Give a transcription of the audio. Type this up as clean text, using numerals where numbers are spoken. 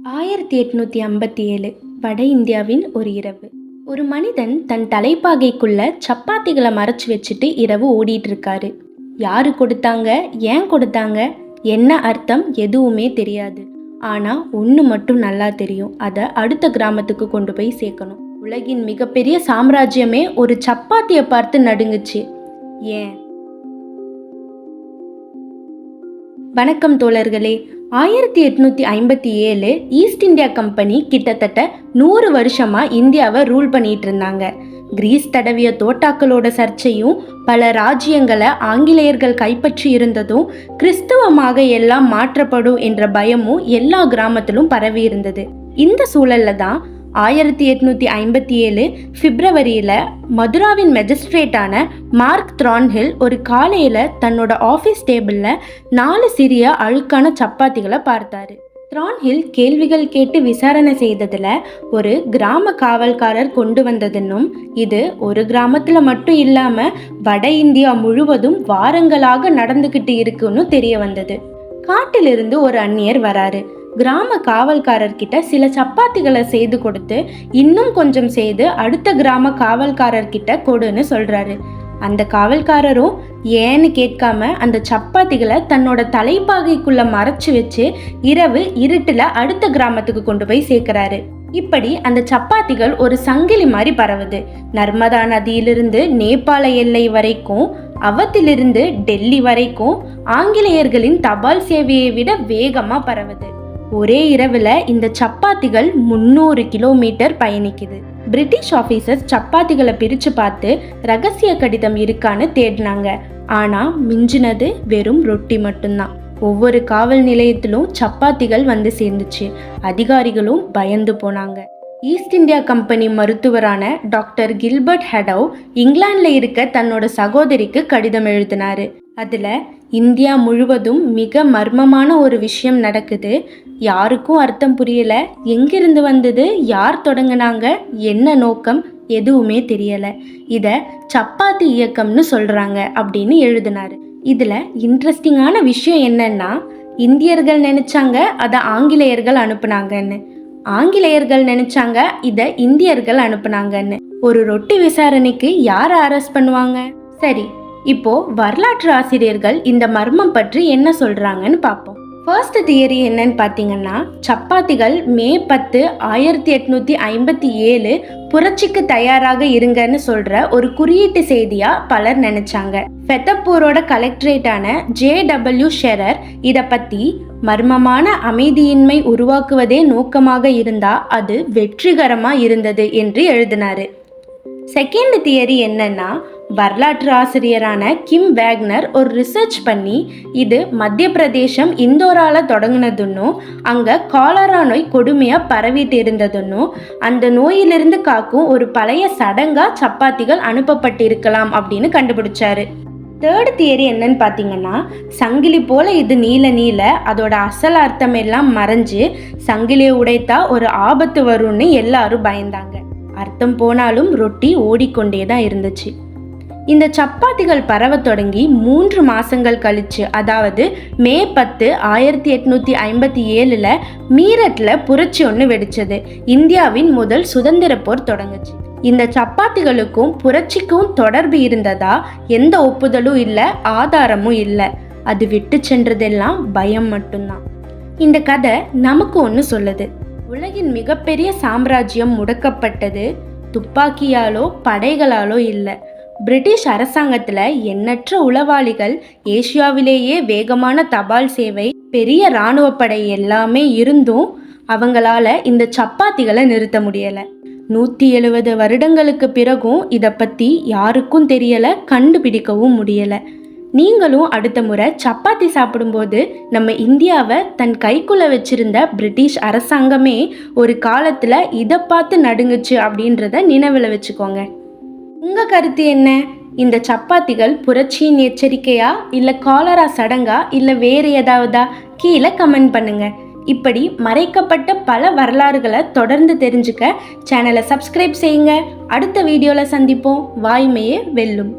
1857 வட இந்தியாவின் ஒரு இரவு. ஒரு மனிதன் தன் தலைப்பாகைக்குள்ள சப்பாத்திகளை மறைச்சு வச்சுட்டு இரவு ஓடிட்டு இருக்காரு. யாரு கொடுத்தாங்க, ஏன் கொடுத்தாங்க, என்ன அர்த்தம் எதுவுமே தெரியாது. ஆனா ஒன்று மட்டும் நல்லா தெரியும், அதை அடுத்த கிராமத்துக்கு கொண்டு போய் சேர்க்கணும். உலகின் மிகப்பெரிய சாம்ராஜ்யமே ஒரு சப்பாத்தியை பார்த்து நடுங்குச்சு. ஏன்? வணக்கம் தோழர்களே. 1857 ஈஸ்ட் இந்தியா கம்பெனி கிட்டத்தட்ட 100 வருஷமா இந்தியாவை ரூல் பண்ணிட்டு இருந்தாங்க. கிரீஸ் தடவிய தோட்டாக்களோட சர்ச்சையும், பல ராஜ்யங்களை ஆங்கிலேயர்கள் கைப்பற்றி இருந்ததும், கிறிஸ்துவமாக எல்லாம் மாற்றப்படும் என்ற பயமும் எல்லா கிராமத்திலும் பரவி இருந்தது. இந்த சூழல்ல தான் 1857 பிப்ரவரியில் மதுராவின் மெஜிஸ்ட்ரேட்டான மார்க் த்ரான்ஹில் ஒரு காலையில் தன்னோட ஆஃபீஸ் டேபிளில் 4 சிறிய அழுக்கான சப்பாத்திகளை பார்த்தாரு. த்ரான்ஹில் கேள்விகள் கேட்டு விசாரணை செய்ததில் ஒரு கிராம காவல்காரர் கொண்டு வந்ததுன்னும், இது ஒரு கிராமத்தில் மட்டும் இல்லாமல் வட இந்தியா முழுவதும் வாரங்களாக நடந்துக்கிட்டு இருக்குன்னு தெரிய வந்தது. காட்டிலிருந்து ஒரு அந்நியர் வராரு. கிராம காவல்காரர்கிட்ட சில சப்பாத்திகளை செய்து கொடுத்து இன்னும் கொஞ்சம் செய்து அடுத்த கிராம காவல்காரர்கிட்ட கொடுன்னு சொல்றாரு. அந்த காவல்காரரும் ஏன்னு கேட்காம அந்த சப்பாத்திகளை தன்னோட தலைப்பாகைக்குள்ள மறைச்சு வச்சு இரவு இருட்டுல அடுத்த கிராமத்துக்கு கொண்டு போய் சேர்க்கிறாரு. இப்படி அந்த சப்பாத்திகள் ஒரு சங்கிலி மாதிரி பரவுது. நர்மதா நதியிலிருந்து நேபாள எல்லை வரைக்கும், அவத்திலிருந்து டெல்லி வரைக்கும் ஆங்கிலேயர்களின் தபால் சேவையை விட வேகமா பரவுது. ஒரே இரவுல இந்த சப்பாத்திகள் 300 கிலோமீட்டர் பயணிக்குது. பிரிட்டிஷ் ஆபீசர்ஸ் சப்பாத்திகளை பிரிச்சு பார்த்து ரகசிய கடிதம் இருக்கான்னு தேடினாங்க. ஆனா மிஞ்சினது வெறும் ரொட்டி மட்டும்தான். ஒவ்வொரு காவல் நிலையத்திலும் சப்பாத்திகள் வந்து சேர்ந்துச்சு. அதிகாரிகளும் பயந்து போனாங்க. ஈஸ்ட் இந்தியா கம்பெனி மருத்துவரான டாக்டர் கில்பர்ட் ஹெடவ் இங்கிலாந்துல இருக்க தன்னோட சகோதரிக்கு கடிதம் எழுதினாரு. அதுல இந்தியா முழுவதும் மிக மர்மமான ஒரு விஷயம் நடக்குது, யாருக்கும் அர்த்தம் புரியல, எங்கிருந்து வந்தது, யார் தொடங்கினாங்க, என்ன நோக்கம், எதுவுமே தெரியல, இத சப்பாத்தி இயக்கம்னு சொல்றாங்க அப்படின்னு எழுதினாரு. இதுல இன்ட்ரெஸ்டிங்கான விஷயம் என்னன்னா, இந்தியர்கள் நினைச்சாங்க அதை ஆங்கிலேயர்கள் அனுப்புனாங்கன்னு, ஆங்கிலேயர்கள் நினைச்சாங்க இதை இந்தியர்கள் அனுப்புனாங்கன்னு. ஒரு ரொட்டி விசாரணைக்கு யாரை அரெஸ்ட் பண்ணுவாங்க? சரி, இப்போ வரலாற்று ஆசிரியர்கள் இந்த மர்மம் பற்றி என்ன சொல்றாங்கன்னு பார்ப்போம். ஃபர்ஸ்ட் தியரி என்னன்னு பார்த்தீங்கன்னா, சப்பாத்திகள் மே 10, 1857 புரட்சிக்கு தயாராக இருங்கன்னு சொல்ற ஒரு குறியீட்டு செய்தியா பலர் நினைச்சாங்க. ஃபெத்தப்பூரோட கலெக்டரேட்டான JW ஷெரர் இதை பத்தி மர்மமான அமைதியின்மை உருவாக்குவதே நோக்கமாக இருந்தா அது வெற்றிகரமா இருந்தது என்று எழுதினாரு. செகண்ட் தியரி என்னன்னா, வரலாற்று ஆசிரியரான கிம் வேக்னர் ஒரு ரிசர்ச் பண்ணி இது மத்திய பிரதேசம் இந்தோரால தொடங்கினதுன்னும், அங்க காலரா நோய் கொடுமையா பரவிட்டு இருந்ததுன்னும், அந்த நோயிலிருந்து காக்கும் ஒரு பழைய சடங்கா சப்பாத்திகள் அனுப்பப்பட்டிருக்கலாம் அப்படின்னு கண்டுபிடிச்சாரு. தேர்ட் தியரி என்னன்னு பார்த்தீங்கன்னா, சங்கிலி போல இது நீல நீல அதோட அசல் அர்த்தம் எல்லாம் மறைஞ்சு சங்கிலியை உடைத்தா ஒரு ஆபத்து வரும்னு எல்லாரும் பயந்தாங்க. அர்த்தம் போனாலும் ரொட்டி ஓடிக்கொண்டே தான் இருந்துச்சு. இந்த சப்பாத்திகள் பரவ தொடங்கி 3 மாசங்கள் கழிச்சு, அதாவது மே 10, 1857 மீரட்ல புரட்சி ஒன்று வெடிச்சது. இந்தியாவின் முதல் சுதந்திர போர் தொடங்குச்சு. இந்த சப்பாத்திகளுக்கும் புரட்சிக்கும் தொடர்பு இருந்ததா எந்த ஒப்புதலும் இல்லை, ஆதாரமும் இல்லை. அது விட்டு சென்றதெல்லாம் பயம் மட்டும்தான். இந்த கதை நமக்கு ஒன்று சொல்லுது. உலகின் மிகப்பெரிய சாம்ராஜ்யம் முடக்கப்பட்டது துப்பாக்கியாலோ படைகளாலோ இல்லை. பிரிட்டிஷ் அரசாங்கத்தில் எண்ணற்ற உளவாளிகள், ஏசியாவிலேயே வேகமான தபால் சேவை, பெரிய இராணுவ படை எல்லாமே இருந்தும் அவங்களால இந்த சப்பாத்திகளை நிறுத்த முடியலை. 170 வருடங்களுக்கு பிறகும் இதை பற்றி யாருக்கும் தெரியலை, கண்டுபிடிக்கவும் முடியலை. நீங்களும் அடுத்த முறை சப்பாத்தி சாப்பிடும்போது நம்ம இந்தியாவை தன் கைக்குள்ளே வச்சிருந்த பிரிட்டிஷ் அரசாங்கமே ஒரு காலத்தில் இதை பார்த்து நடுங்குச்சு அப்படின்றத நினைவில் வச்சுக்கோங்க. உங்கள் கருத்து என்ன? இந்த சப்பாத்திகள் புரட்சியின் எச்சரிக்கையா, இல்லை காலரா சடங்கா, இல்லை வேறு ஏதாவதா? கீழே கமெண்ட் பண்ணுங்க. இப்படி மறைக்கப்பட்ட பல வரலாறுகளை தொடர்ந்து தெரிஞ்சுக்க சேனலை சப்ஸ்கிரைப் செய்யுங்க. அடுத்த வீடியோவில் சந்திப்போம். வாய்மையே வெல்லும்.